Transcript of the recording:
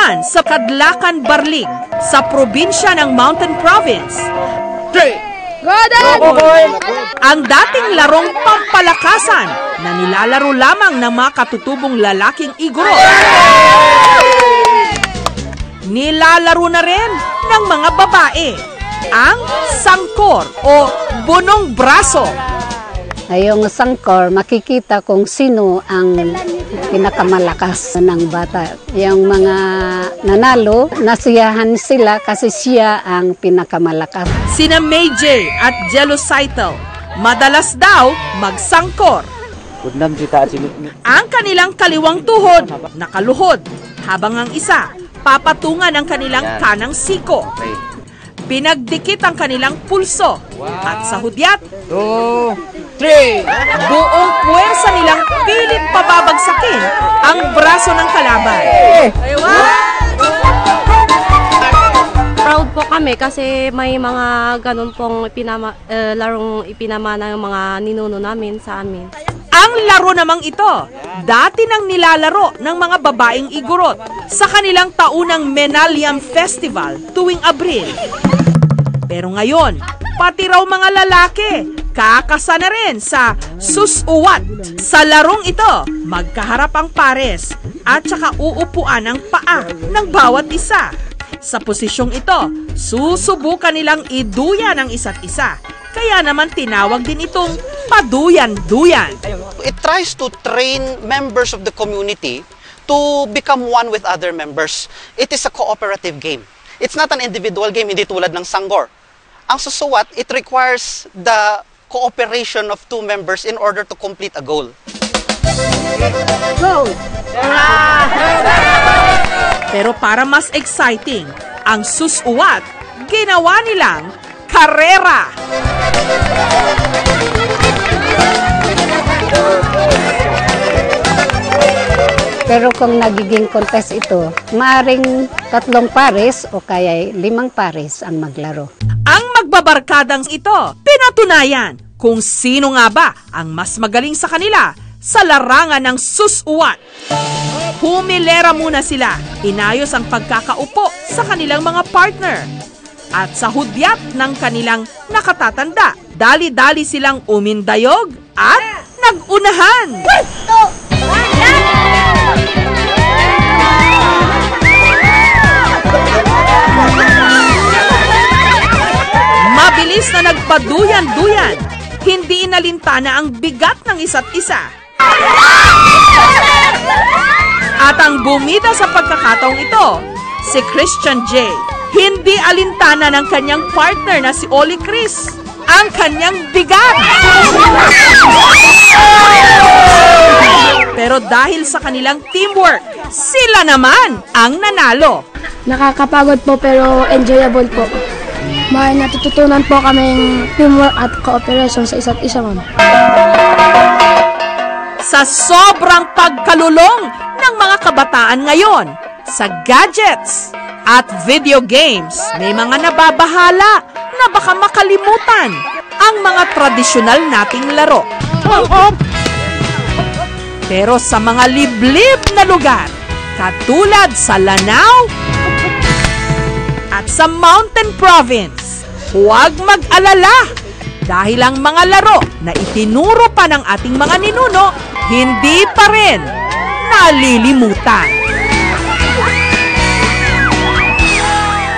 naman sa Kadlakan, Barlig, sa probinsya ng Mountain Province. Ang dating larong pampalakasan na nilalaro lamang ng mga katutubong lalaking igorot. Nilalaro na rin ng mga babae ang sangkor o bunong braso. Ngayong sangkor, makikita kung sino ang pinakamalakas ng bata. Yung mga nanalo, nasiyahan sila kasi siya ang pinakamalakas. Sina May J. at Jello Saitel, madalas daw magsangkor. Ang kanilang kaliwang tuhod nakaluhod, habang ang isa papatungan ang kanilang kanang siko. Pinagdikit ang kanilang pulso at sa hudyat, 2, 3. buong puwersa nilang pilit pababagsakin ang braso ng kalaban. Proud po kami kasi may mga ganun pong larong ipinamana ng mga ninuno namin sa amin. Ang laro namang ito, dati nang nilalaro ng mga babaeng igorot sa kanilang taunang Menalyam Festival tuwing Abril. Pero ngayon, pati raw mga lalaki, kakasa na rin sa susuwat. Sa larong ito, magkaharap ang pares at saka uupuan ang paa ng bawat isa. Sa posisyong ito, susubukan nilang iduyan ang isa't isa. Kaya naman tinawag din itong paduyan-duyan. It tries to train members of the community to become one with other members. It is a cooperative game. It's not an individual game, hindi tulad ng sanggor. Ang susuwat, it requires the cooperation of two members in order to complete a goal. Go! Pero para mas exciting, ang susuwat, ginawa nilang karera. Pero kung nagiging contest ito, maaring 3 pares o kaya 5 pares ang maglaro. Ang magbabarkadang ito, pinatunayan kung sino nga ba ang mas magaling sa kanila sa larangan ng susuwat. Humilera muna sila, inayos ang pagkakaupo sa kanilang mga partner. At sa hudyat ng kanilang nakatatanda, dali-dali silang umindayog at nag-unahan. Mabilis na nagpaduyan-duyan, hindi inalintana ang bigat ng isa't isa. At ang bumida sa pagkakataong ito, si Christian J. Hindi alintana ng kanyang partner na si Oli Chris, ang kanyang bigat. Pero dahil sa kanilang teamwork, sila naman ang nanalo. Nakakapagod po pero enjoyable po. May natututunan po kaming teamwork at cooperation sa isa't isa, ma'am. Sa sobrang pagkalulong ng mga kabataan ngayon, sa gadgets at video games, may mga nababahala na baka makalimutan ang mga tradisyonal nating laro. Pero sa mga liblib na lugar, katulad sa Lanao at sa Mountain Province, huwag mag-alala dahil ang mga laro na itinuro pa ng ating mga ninuno, hindi pa rin nalilimutan.